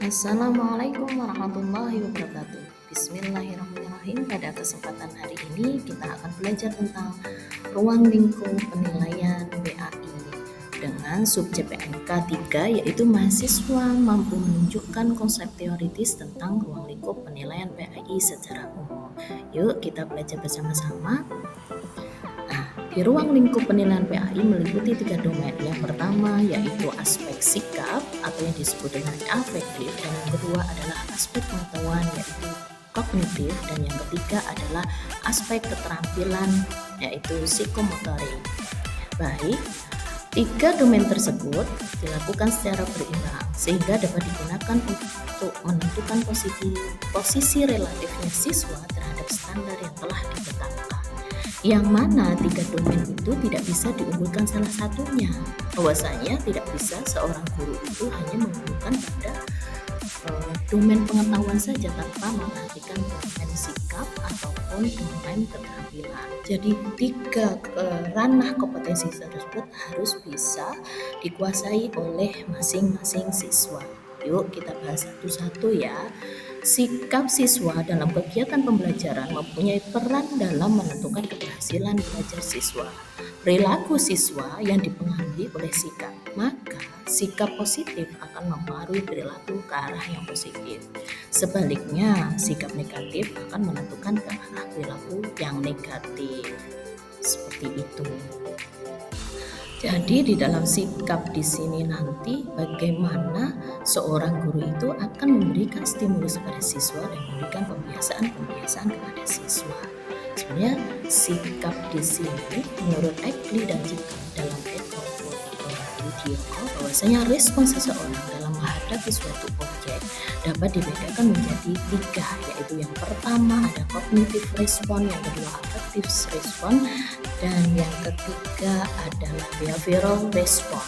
Assalamualaikum warahmatullahi wabarakatuh. Bismillahirrahmanirrahim. Pada kesempatan hari ini kita akan belajar tentang ruang lingkup penilaian BAI dengan subjek PMK 3, yaitu mahasiswa mampu menunjukkan konsep teoritis tentang ruang lingkup penilaian BAI secara umum. Yuk kita belajar bersama-sama. Di ruang lingkup penilaian PAI meliputi 3 domain. Yang pertama yaitu aspek sikap atau yang disebut dengan afektif, dan yang kedua adalah aspek pengetahuan yaitu kognitif, dan yang ketiga adalah aspek keterampilan yaitu psikomotorik. Baik, 3 domain tersebut dilakukan secara berimbang sehingga dapat digunakan untuk menentukan posisi relatifnya siswa terhadap standar yang telah ditetapkan. Yang mana 3 domain itu tidak bisa diunggulkan salah satunya. Bahwasanya tidak bisa seorang guru itu hanya mengunggulkan pada domain pengetahuan saja tanpa memperhatikan domain sikap ataupun domain keterampilan. Jadi 3 ranah kompetensi tersebut harus bisa dikuasai oleh masing-masing siswa. Yuk kita bahas satu-satu ya. Sikap siswa dalam kegiatan pembelajaran mempunyai peran dalam menentukan keberhasilan belajar siswa. Perilaku siswa yang dipengaruhi oleh sikap, maka sikap positif akan mempengaruhi perilaku ke arah yang positif. Sebaliknya, sikap negatif akan menentukan ke arah perilaku yang negatif. Seperti itu. Jadi di dalam sikap di sini nanti bagaimana seorang guru itu akan memberikan stimulus kepada siswa dan memberikan pembiasaan kepada siswa. Sebenarnya sikap di sini menurut Eckley dan Jika dalam bahwasanya respon seseorang dalam menghadapi suatu objek dapat dibedakan menjadi 3, yaitu yang pertama ada cognitive respon, yang kedua affective respon, dan yang ketiga adalah behavioral respon.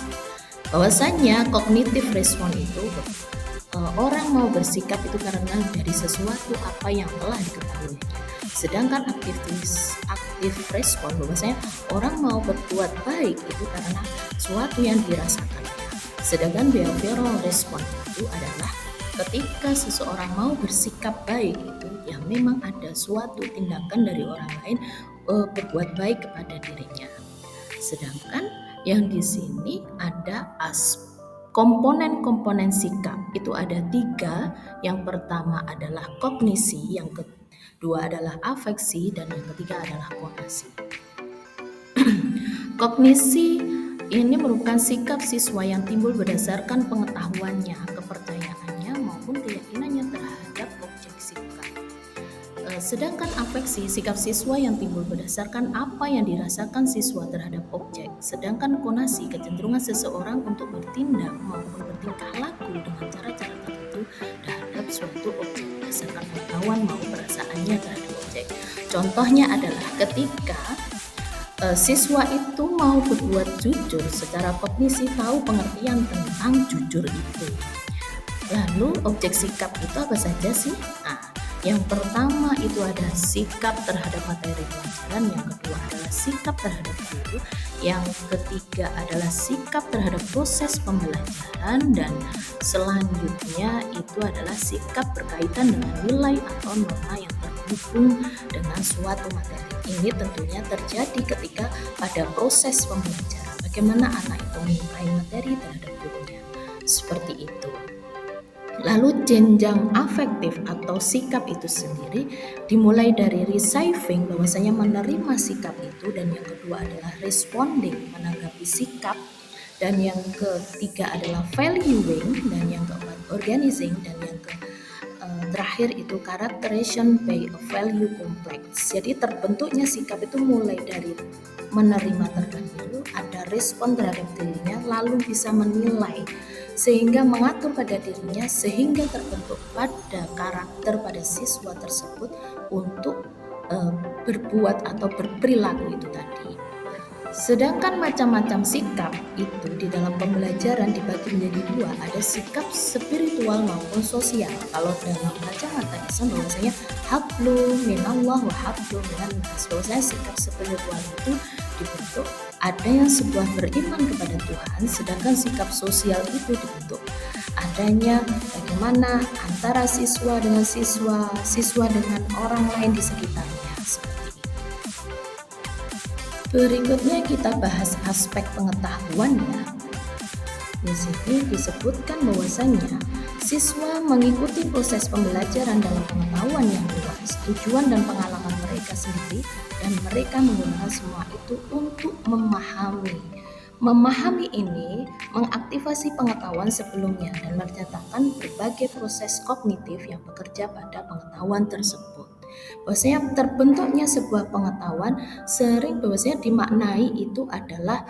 Bahwasanya cognitive respon itu orang mau bersikap itu karena dari sesuatu apa yang telah diketahui. Sedangkan aktif respon bahwasanya orang mau berbuat baik itu karena sesuatu yang dirasakannya. Sedangkan behavioral respon itu adalah ketika seseorang mau bersikap baik itu yang memang ada suatu tindakan dari orang lain berbuat baik kepada dirinya. Sedangkan yang di sini ada komponen-komponen sikap itu ada 3. Yang pertama adalah kognisi, yang kedua adalah afeksi, dan yang ketiga adalah konasi. Kognisi ini merupakan sikap siswa yang timbul berdasarkan pengetahuannya, kepercayaannya maupun keyakinannya terhadap objek sikap. Sedangkan afeksi, sikap siswa yang timbul berdasarkan apa yang dirasakan siswa terhadap objek. Sedangkan konasi, kecenderungan seseorang untuk bertindak maupun bertingkah laku dengan cara-cara tertentu terhadap suatu objek berdasarkan pengetahuan maupun perasaannya terhadap objek. Contohnya adalah ketika siswa itu mau berbuat jujur, secara kognisi tahu pengertian tentang jujur itu. Lalu objek sikap itu apa saja sih? Yang pertama itu ada sikap terhadap materi pelajaran, yang kedua adalah sikap terhadap guru, yang ketiga adalah sikap terhadap proses pembelajaran, dan selanjutnya itu adalah sikap berkaitan dengan nilai atau norma yang terhubung dengan suatu materi. Ini tentunya terjadi ketika pada proses pembelajaran, bagaimana anak itu menyukai materi terhadap gurunya. Seperti itu. Lalu jenjang afektif atau sikap itu sendiri dimulai dari receiving, bahwasanya menerima sikap itu, dan yang kedua adalah responding, menanggapi sikap, dan yang ketiga adalah valuing, dan yang keempat organizing, dan yang terakhir itu characterization by a value complex. Jadi terbentuknya sikap itu mulai dari menerima terlebih dahulu, ada respon terhadap dirinya, lalu bisa menilai sehingga mengatur pada dirinya, sehingga terbentuk pada karakter pada siswa tersebut untuk berbuat atau berperilaku itu tadi. Sedangkan macam-macam sikap itu di dalam pembelajaran dibagi menjadi 2, ada sikap spiritual maupun sosial. Kalau dalam kacamata Islam bahwasanya hablu minallah wa hablu minannas, bahwasanya sikap spiritual itu dibentuk ada yang sebuah beriman kepada Tuhan, sedangkan sikap sosial itu dibentuk adanya bagaimana antara siswa dengan siswa, siswa dengan orang lain di sekitarnya, seperti itu. Berikutnya kita bahas aspek pengetahuannya. Di sini disebutkan bahwasannya siswa mengikuti proses pembelajaran dalam pengetahuan yang luas, tujuan dan pengalaman mereka sendiri, dan mereka menggunakan semua itu untuk memahami. Memahami ini mengaktifasi pengetahuan sebelumnya dan menciptakan berbagai proses kognitif yang bekerja pada pengetahuan tersebut. Bahwasanya terbentuknya sebuah pengetahuan sering bahwasanya dimaknai itu adalah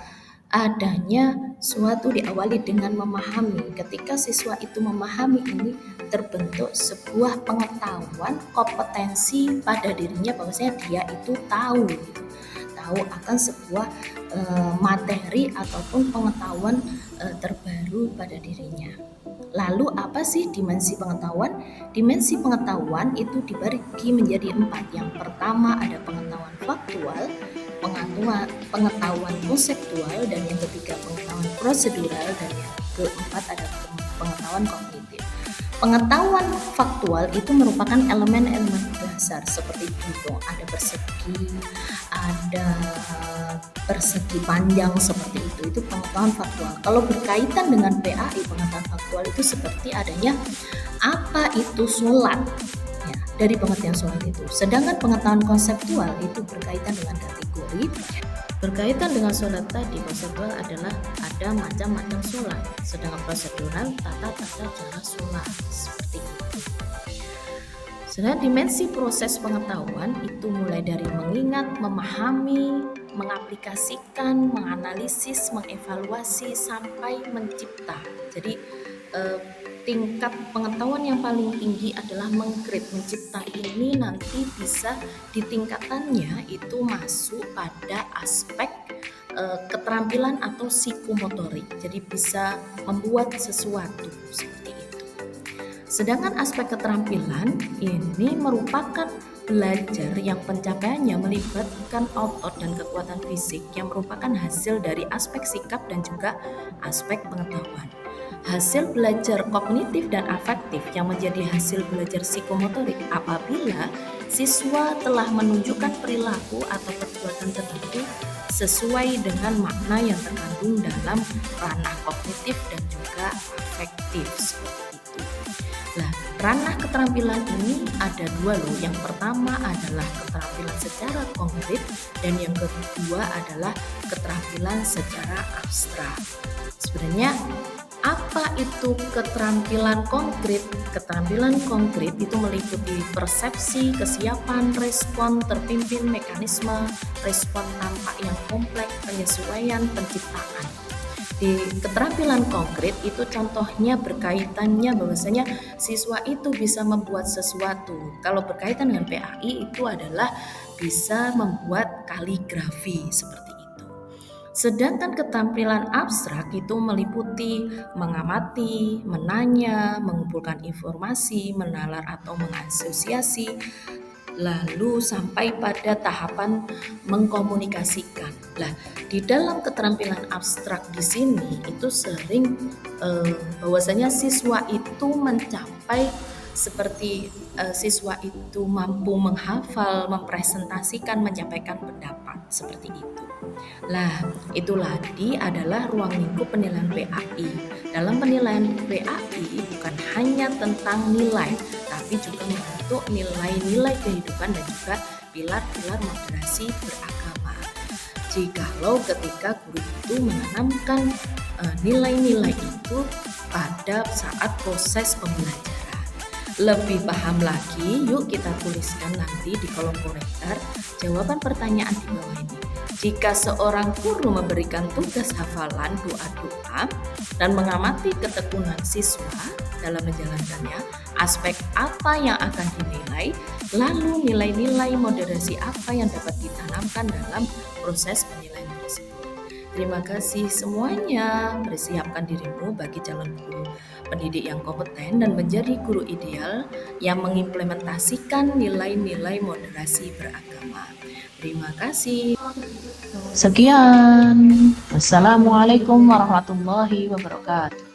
adanya suatu diawali dengan memahami. Ketika siswa itu memahami ini terbentuk sebuah pengetahuan, kompetensi pada dirinya bahwasanya dia itu tahu gitu. Tahu akan sebuah materi ataupun pengetahuan terbaru pada dirinya. Lalu apa sih dimensi pengetahuan? Dimensi pengetahuan itu dibagi menjadi 4. Yang pertama ada pengetahuan faktual, pengetahuan konseptual, dan yang ketiga pengetahuan prosedural, dan yang keempat ada pengetahuan kognitif. Pengetahuan faktual itu merupakan elemen-elemen dasar seperti hitung, ada persegi panjang seperti itu pengetahuan faktual. Kalau berkaitan dengan PAI, pengetahuan faktual itu seperti adanya apa itu sholat, ya, dari pengertian sholat itu. Sedangkan pengetahuan konseptual itu berkaitan dengan kategori. Berkaitan dengan sholat tadi, konseptual adalah ada macam-macam sholat, sedangkan prosedural tata-tata cara sholat, seperti itu. Sedangkan dimensi proses pengetahuan itu mulai dari mengingat, memahami, mengaplikasikan, menganalisis, mengevaluasi, sampai mencipta. Jadi tingkat pengetahuan yang paling tinggi adalah mengcreate, mencipta. Ini nanti bisa ditingkatannya itu masuk pada aspek keterampilan atau psikomotorik. Jadi bisa membuat sesuatu seperti itu. Sedangkan aspek keterampilan ini merupakan belajar yang pencapaiannya melibatkan otot dan kekuatan fisik yang merupakan hasil dari aspek sikap dan juga aspek pengetahuan. Hasil belajar kognitif dan afektif yang menjadi hasil belajar psikomotorik apabila siswa telah menunjukkan perilaku atau perbuatan tertentu sesuai dengan makna yang terkandung dalam ranah kognitif dan juga afektif, seperti itu. Nah, ranah keterampilan ini ada 2 loh. Yang pertama adalah keterampilan secara konkret dan yang kedua adalah keterampilan secara abstrak. Sebenarnya apa itu keterampilan konkret? Keterampilan konkret itu meliputi persepsi, kesiapan, respon, terpimpin, mekanisme, respon tampak yang kompleks, penyesuaian, penciptaan. Di keterampilan konkret itu contohnya berkaitannya bahwasanya siswa itu bisa membuat sesuatu. Kalau berkaitan dengan PAI itu adalah bisa membuat kaligrafi seperti itu. Sedangkan keterampilan abstrak itu meliputi mengamati, menanya, mengumpulkan informasi, menalar atau mengasosiasi, lalu sampai pada tahapan mengkomunikasikan. Lah, di dalam keterampilan abstrak di sini itu sering bahwasanya siswa itu mencapai seperti siswa itu mampu menghafal, mempresentasikan, menyampaikan pendapat seperti itu. Lah, itu tadi adalah ruang lingkup penilaian PAI. Dalam penilaian PAI bukan hanya tentang nilai, tapi juga membentuk nilai-nilai kehidupan dan juga pilar-pilar moderasi beragama. Jikalau ketika guru itu menanamkan nilai-nilai itu pada saat proses pembelajaran. Lebih paham lagi, yuk kita tuliskan nanti di kolom komentar jawaban pertanyaan di bawah ini. Jika seorang guru memberikan tugas hafalan doa-doa dan mengamati ketekunan siswa dalam menjalankannya, aspek apa yang akan dinilai, lalu nilai-nilai moderasi apa yang dapat ditanamkan dalam proses penilaian tersebut. Terima kasih semuanya. Persiapkan dirimu bagi calon guru pendidik yang kompeten dan menjadi guru ideal yang mengimplementasikan nilai-nilai moderasi beragama. Terima kasih. Sekian. Wassalamualaikum warahmatullahi wabarakatuh.